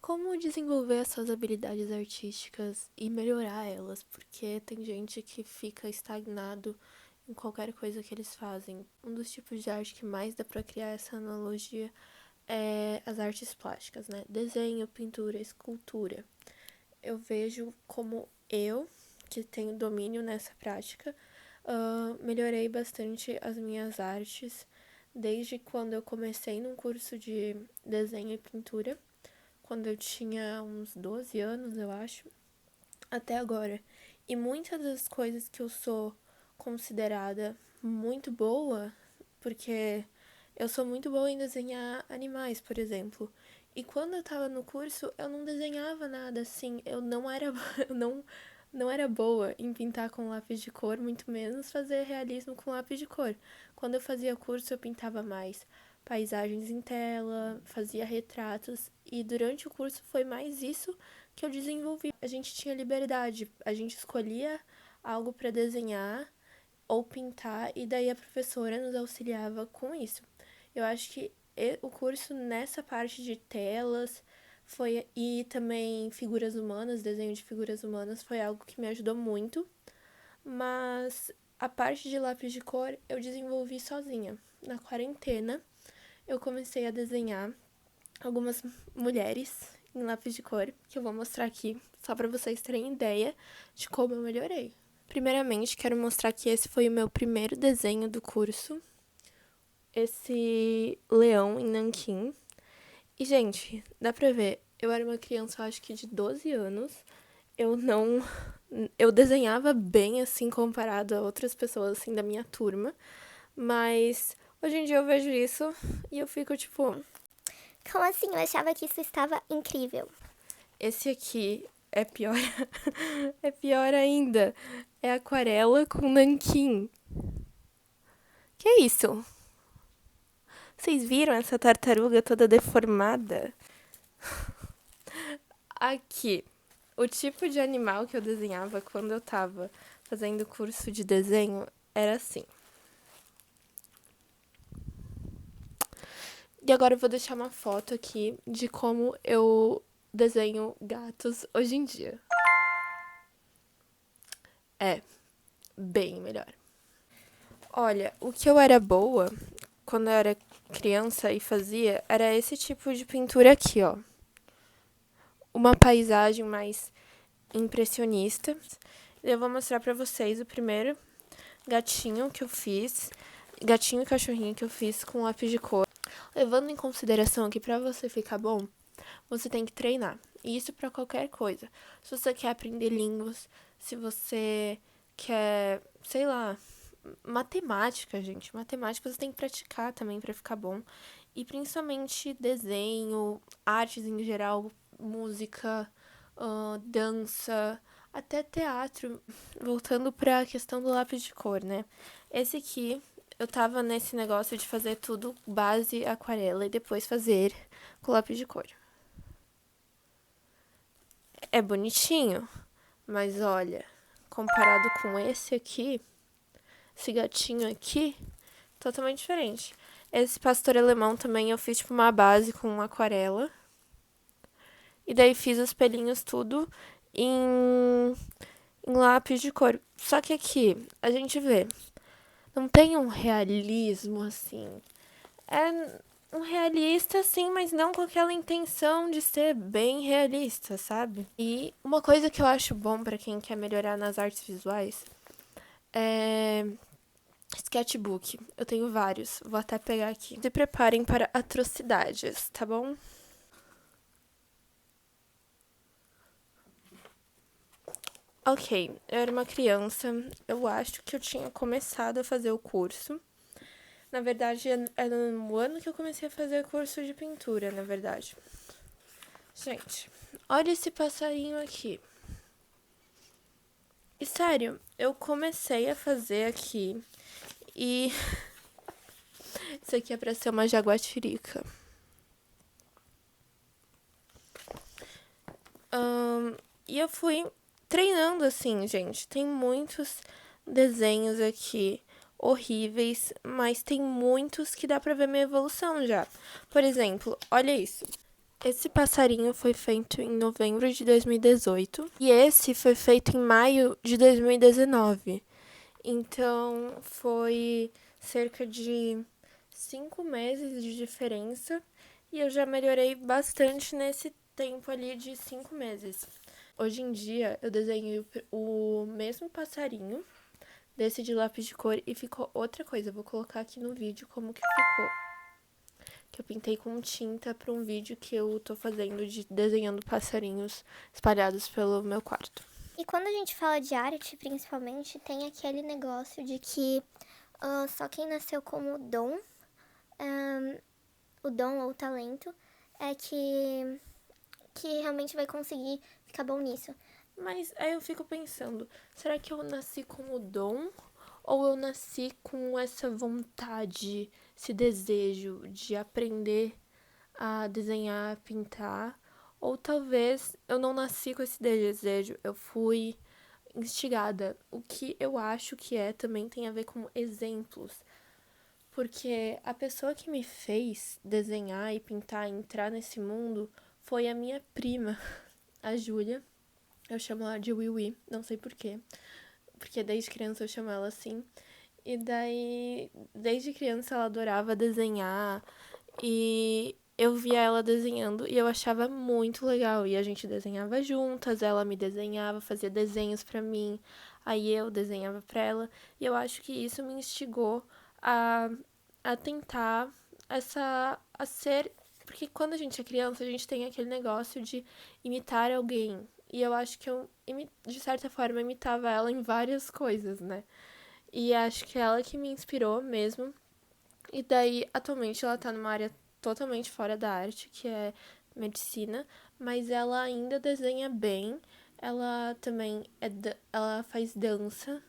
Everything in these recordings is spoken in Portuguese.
Como desenvolver as suas habilidades artísticas e melhorar elas, porque tem gente que fica estagnado em qualquer coisa que eles fazem. Um dos tipos de arte que mais dá pra criar essa analogia é as artes plásticas, né? Desenho, pintura, escultura. Eu vejo como eu, que tenho domínio nessa prática, melhorei bastante as minhas artes desde quando eu comecei num curso de desenho e pintura, quando eu tinha uns 12 anos, eu acho, até agora. E muitas das coisas que eu sou considerada muito boa, porque eu sou muito boa em desenhar animais, por exemplo. E quando eu tava no curso, eu não desenhava nada assim, eu não era eu não era boa em pintar com lápis de cor, muito menos fazer realismo com lápis de cor. Quando eu fazia curso, eu pintava mais paisagens em tela, fazia retratos, e durante o curso foi mais isso que eu desenvolvi. A gente tinha liberdade, a gente escolhia algo para desenhar ou pintar, e daí a professora nos auxiliava com isso. Eu acho que o curso nessa parte de telas foi, e também figuras humanas, desenho de figuras humanas, foi algo que me ajudou muito, mas a parte de lápis de cor eu desenvolvi sozinha. Na quarentena, eu comecei a desenhar algumas mulheres em lápis de cor, que eu vou mostrar aqui, só para vocês terem ideia de como eu melhorei. Primeiramente, quero mostrar que esse foi o meu primeiro desenho do curso, esse leão em nanquim. E, gente, dá pra ver, eu era uma criança, acho que de 12 anos, eu não... Eu desenhava bem, assim, comparado a outras pessoas, assim, da minha turma, mas hoje em dia eu vejo isso e eu fico, tipo, Como assim? Eu achava que isso estava incrível. esse aqui é pior. É pior ainda. É aquarela com nanquim. Que é isso? Vocês viram essa tartaruga toda deformada? Aqui, o tipo de animal que eu desenhava quando eu tava fazendo curso de desenho era assim. E agora eu vou deixar uma foto aqui de como eu desenho gatos hoje em dia. É, bem melhor. Olha, o que eu era boa quando eu era criança e fazia era esse tipo de pintura aqui, ó. Uma paisagem mais impressionista. Eu vou mostrar pra vocês o primeiro gatinho que eu fiz, gatinho e cachorrinho que eu fiz com lápis de cor. Levando em consideração que pra você ficar bom, você tem que treinar. E isso pra qualquer coisa. Se você quer aprender línguas, se você quer, sei lá, matemática, gente. Matemática você tem que praticar também pra ficar bom. E principalmente desenho, artes em geral, música, dança, até teatro. Voltando pra questão do lápis de cor, né? Esse aqui, eu tava nesse negócio de fazer tudo base aquarela e depois fazer com lápis de cor. É bonitinho, mas olha, comparado com esse aqui, esse gatinho aqui, totalmente diferente. Esse pastor alemão também eu fiz tipo uma base com aquarela. E daí fiz os pelinhos tudo em lápis de cor. Só que aqui a gente vê, não tem um realismo assim. É um realista, sim, mas não com aquela intenção de ser bem realista, sabe? E uma coisa que eu acho bom pra quem quer melhorar nas artes visuais é sketchbook. Eu tenho vários, vou até pegar aqui. Se preparem para atrocidades, tá bom? Ok, eu era uma criança, eu acho que eu tinha começado a fazer o curso. Na verdade, era no ano que eu comecei a fazer curso de pintura, na verdade. Gente, olha esse passarinho aqui. E sério, eu comecei a fazer aqui e isso aqui é pra ser uma jaguatirica. E eu fui treinando assim, gente. Tem muitos desenhos aqui horríveis, mas tem muitos que dá pra ver minha evolução já. Por exemplo, olha isso. Esse passarinho foi feito em novembro de 2018 e esse foi feito em maio de 2019. Então foi cerca de 5 meses de diferença e eu já melhorei bastante nesse tempo ali de 5 meses. Hoje em dia eu desenhei o mesmo passarinho desse de lápis de cor e ficou outra coisa. Eu vou colocar aqui no vídeo como que ficou. Que eu pintei com tinta para um vídeo que eu tô fazendo de desenhando passarinhos espalhados pelo meu quarto. E quando a gente fala de arte, principalmente, tem aquele negócio de que só quem nasceu com o dom ou o talento, é que realmente vai conseguir ficar bom nisso. Mas aí eu fico pensando, será que eu nasci com o dom ou eu nasci com essa vontade, esse desejo de aprender a desenhar, a pintar? Ou talvez eu não nasci com esse desejo, eu fui instigada. O que eu acho que também tem a ver com exemplos. Porque a pessoa que me fez desenhar e pintar, entrar nesse mundo, foi a minha prima, a Júlia. Eu chamo ela de Wiwi, não sei porquê. Porque desde criança eu chamo ela assim. E daí, desde criança ela adorava desenhar. E eu via ela desenhando e eu achava muito legal. E a gente desenhava juntas, ela me desenhava, fazia desenhos pra mim. Aí eu desenhava pra ela. E eu acho que isso me instigou a, a tentar a ser. Porque quando a gente é criança, a gente tem aquele negócio de imitar alguém. E eu acho que eu, de certa forma, imitava ela em várias coisas, né? E acho que é ela que me inspirou mesmo. E daí, atualmente, ela tá numa área totalmente fora da arte, que é medicina, mas ela ainda desenha bem. Ela também ela faz dança.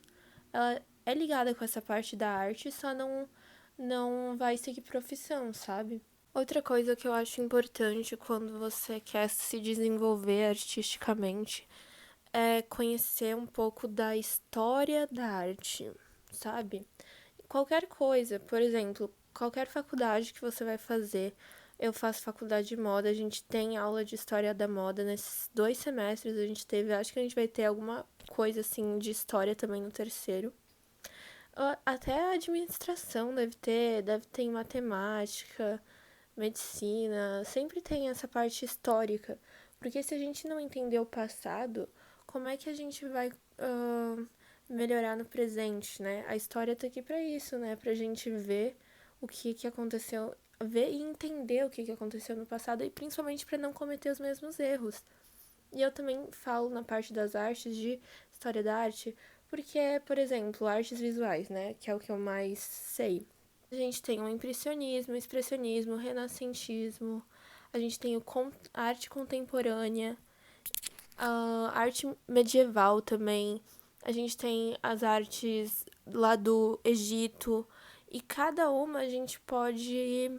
Ela é ligada com essa parte da arte, só não vai seguir profissão, sabe? Outra coisa que eu acho importante quando você quer se desenvolver artisticamente é conhecer um pouco da história da arte, sabe? Qualquer coisa, por exemplo, qualquer faculdade que você vai fazer. Eu faço faculdade de moda, a gente tem aula de história da moda nesses 2 semestres, a gente teve, acho que a gente vai ter alguma coisa assim de história também no terceiro. Até a administração deve ter em matemática, medicina, sempre tem essa parte histórica. Porque se a gente não entender o passado, como é que a gente vai melhorar no presente, né? A história tá aqui pra isso, né? Pra gente ver o que aconteceu, ver e entender o que aconteceu no passado e principalmente para não cometer os mesmos erros. E eu também falo na parte das artes de história da arte, porque, por exemplo, artes visuais, né? Que é o que eu mais sei. A gente tem o impressionismo, o expressionismo, o renascentismo, a gente tem a arte contemporânea, a arte medieval também, a gente tem as artes lá do Egito, e cada uma a gente pode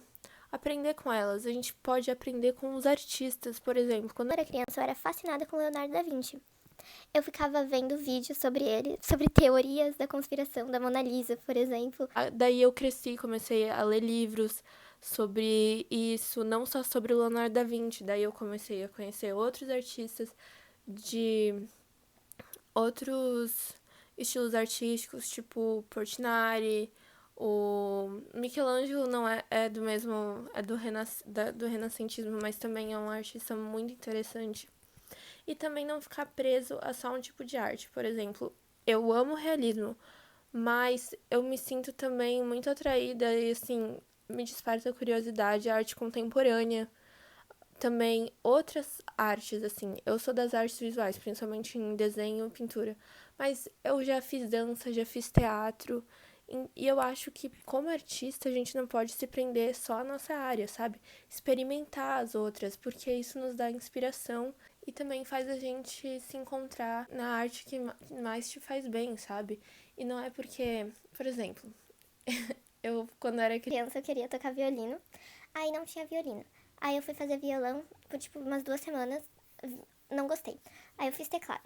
aprender com elas. A gente pode aprender com os artistas, por exemplo. Quando eu era criança, eu era fascinada com Leonardo da Vinci. Eu ficava vendo vídeos sobre ele, sobre teorias da conspiração da Mona Lisa, por exemplo. Daí eu cresci, comecei a ler livros sobre isso, não só sobre o Leonardo da Vinci. Daí eu comecei a conhecer outros artistas de outros estilos artísticos, tipo Portinari. O Michelangelo não é do mesmo, é do renascentismo, mas também é um artista muito interessante. E também não ficar preso a só um tipo de arte. Por exemplo, eu amo realismo, mas eu me sinto também muito atraída e, assim, me desperta a curiosidade a arte contemporânea. Também outras artes, assim, eu sou das artes visuais, principalmente em desenho e pintura, mas eu já fiz dança, já fiz teatro, e eu acho que como artista a gente não pode se prender só à nossa área, sabe? Experimentar as outras, porque isso nos dá inspiração e também faz a gente se encontrar na arte que mais te faz bem, sabe? E não é porque, por exemplo, eu quando era Criança, eu queria tocar violino, aí não tinha violino. Aí eu fui fazer violão por tipo umas 2 semanas, não gostei. Aí eu fiz teclado.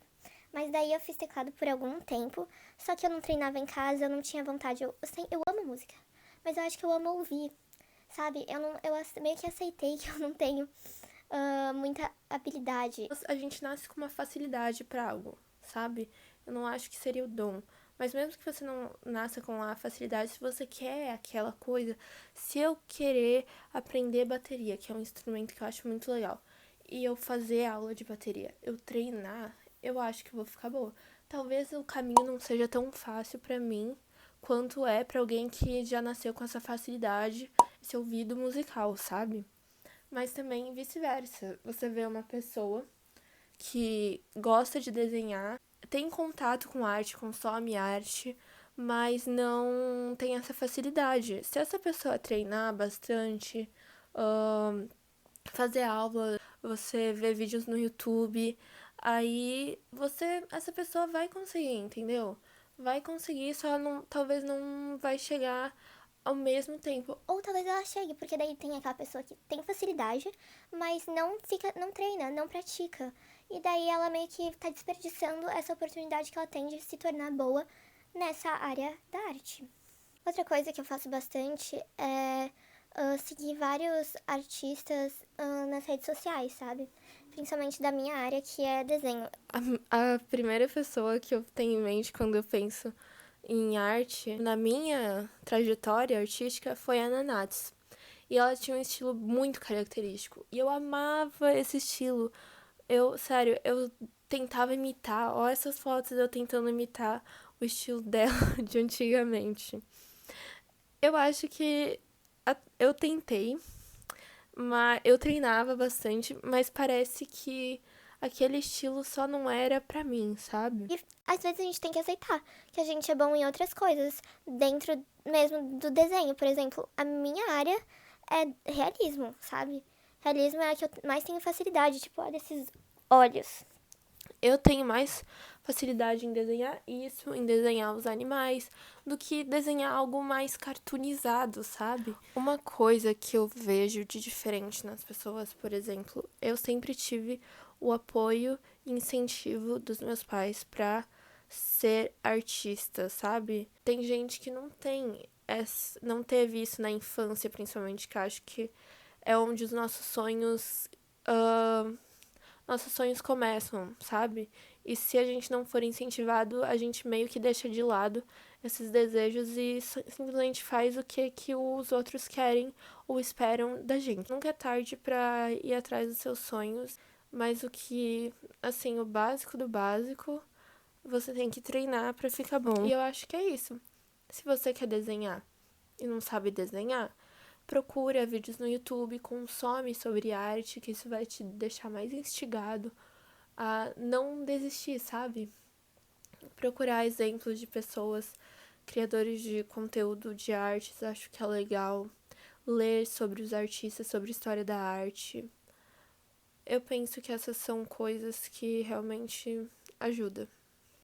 Mas daí eu fiz teclado por algum tempo, só que eu não treinava em casa, eu não tinha vontade. Eu amo música, mas eu acho que eu amo ouvir, sabe? Eu meio que aceitei que eu não tenho muita habilidade. A gente nasce com uma facilidade para algo, sabe? Eu não acho que seria o dom. Mas mesmo que você não nasça com a facilidade, se você quer aquela coisa, se eu querer aprender bateria, que é um instrumento que eu acho muito legal, e eu fazer aula de bateria, eu treinar, eu acho que eu vou ficar boa. Talvez o caminho não seja tão fácil para mim quanto é para alguém que já nasceu com essa facilidade, esse ouvido musical, sabe? Mas também vice-versa. Você vê uma pessoa que gosta de desenhar, tem contato com arte, consome arte, mas não tem essa facilidade. Se essa pessoa treinar bastante, fazer aula, você ver vídeos no YouTube, aí essa pessoa vai conseguir, entendeu? Vai conseguir, só não, talvez não vai chegar ao mesmo tempo. Ou talvez ela chegue, porque daí tem aquela pessoa que tem facilidade, mas não treina, não pratica. E daí ela meio que tá desperdiçando essa oportunidade que ela tem de se tornar boa nessa área da arte. Outra coisa que eu faço bastante é seguir vários artistas nas redes sociais, sabe? Principalmente da minha área, que é desenho. A primeira pessoa que eu tenho em mente quando eu penso em arte, na minha trajetória artística, foi a Nanatsu. E ela tinha um estilo muito característico. E eu amava esse estilo. Sério, eu tentava imitar. Olha essas fotos eu tentando imitar o estilo dela de antigamente. Eu acho que eu tentei, mas eu treinava bastante, mas parece que aquele estilo só não era pra mim, sabe? E às vezes a gente tem que aceitar que a gente é bom em outras coisas, dentro mesmo do desenho. Por exemplo, a minha área é realismo, sabe? Realismo é a que eu mais tenho facilidade, tipo, olha esses olhos. Eu tenho mais facilidade em desenhar isso, em desenhar os animais, do que desenhar algo mais cartoonizado, sabe? Uma coisa que eu vejo de diferente nas pessoas, por exemplo, eu sempre tive o apoio e incentivo dos meus pais pra ser artista, sabe? Tem gente que não teve isso na infância, principalmente, que eu acho que é onde os nossos sonhos começam, sabe? E se a gente não for incentivado, a gente meio que deixa de lado esses desejos e simplesmente faz o que os outros querem ou esperam da gente. Nunca é tarde pra ir atrás dos seus sonhos, mas assim, o básico do básico, você tem que treinar pra ficar bom. E eu acho que é isso. Se você quer desenhar e não sabe desenhar, procura vídeos no YouTube, consome sobre arte, que isso vai te deixar mais instigado a não desistir, sabe? Procurar exemplos de pessoas, criadores de conteúdo de artes, acho que é legal. Ler sobre os artistas, sobre a história da arte. Eu penso que essas são coisas que realmente ajudam.